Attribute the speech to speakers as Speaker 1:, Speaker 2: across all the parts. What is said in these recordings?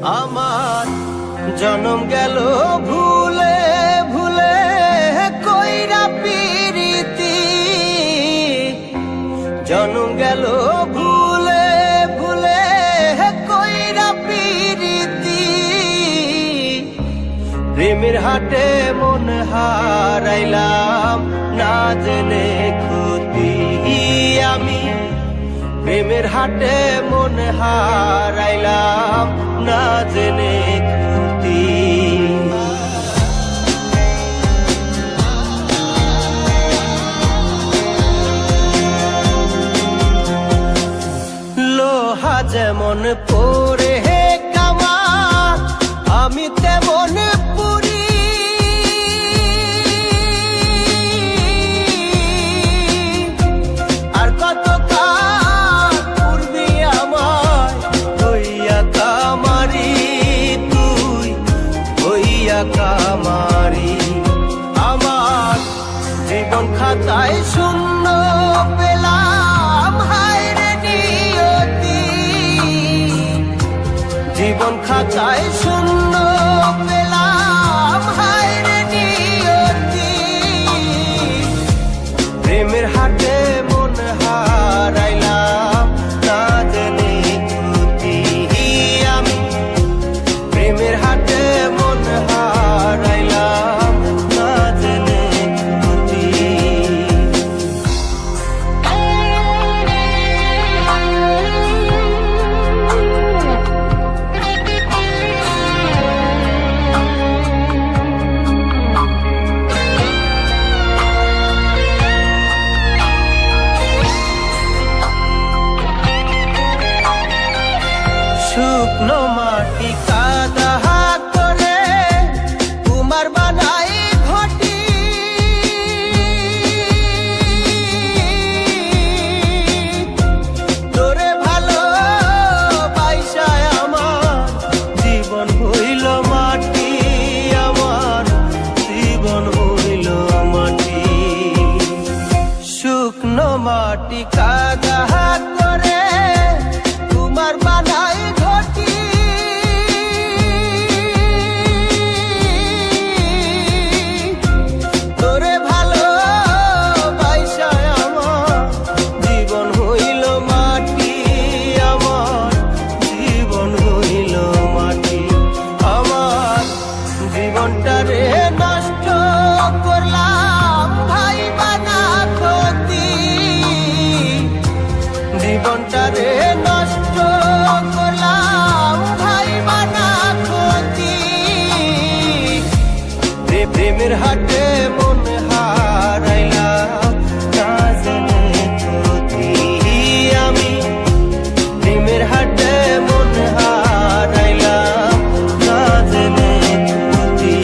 Speaker 1: আমার জনম গেল ভুলে ভুলে কইরা পিরিতি, জনম গেল ভুলে ভুলে কইরা পিরিতি। প্রেমের হাটে মন হারাইলাম না জেনে ক্ষতি আমি, প্রেমের হাটে মন হারাইলাম না জেনে ক্ষতি। লোহা যেমন পরে কামান, আমি তেমন পুরি। আর কত কাল পূর্বি আমায় হইয়া কামারি, তুই হইয়া কামারি। আমার জীবন খাতায় শূন্য পেলাম হায় রে নিয়তি, জীবন খাতায় শূন্য পেলাম হায় রে নিয়তি। প্রেমের হাটে মন হারাইলাম না জেনে ক্ষতি আমি, প্রেমের হাটে মন হারাইলাম না জেনে ক্ষতি। শুকনো মাটি কাদা করে কুমার বানাই ঘটি, তোরে ভালো বাইসায় আমার জীবন হইল মাটি, আমার জীবন হইল মাটি। শুকনো মাটি কাদা করে কুমার বানাই ঘটি, তোরে ভালো বাইসায় আমার জীবন হইল মাটি, আমার জীবন হইল মাটি। আমার জীবনটারে নষ্ট করলাম ভাই বানা ক্ষতি, জীবনটারে নষ্ট করলাম ভাই বানা ক্ষতি। প্রেমের হাটে মন হারাইলাম না জেনে ক্ষতি আমি, প্রেমের হাটে মন হারাইলাম না জেনে ক্ষতি।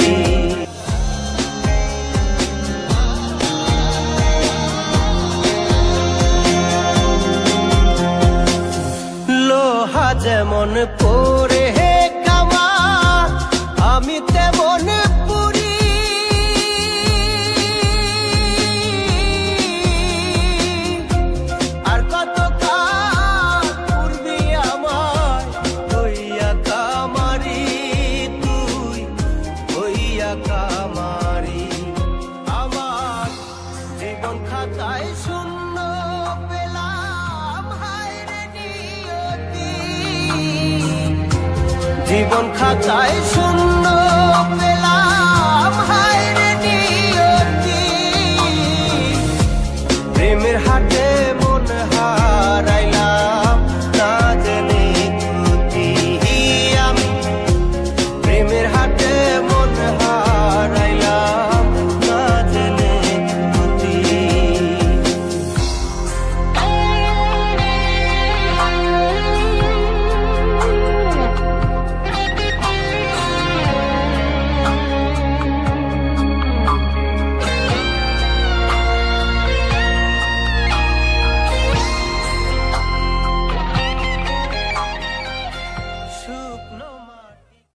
Speaker 1: লোহা যেমন পরে কামান, আমি তেমন পুরি। আর কত কাল পূর্বি আমায় হইয়া কামারি, তুই হইয়া কামারি। আমার জীবন খাতায় শূন্য পেলাম হায় রে নিয়তি, জীবন খাতায় শূন্য পেলাম হায় রে নিয়তি। প্রেমের হাটে মন হারাইলাম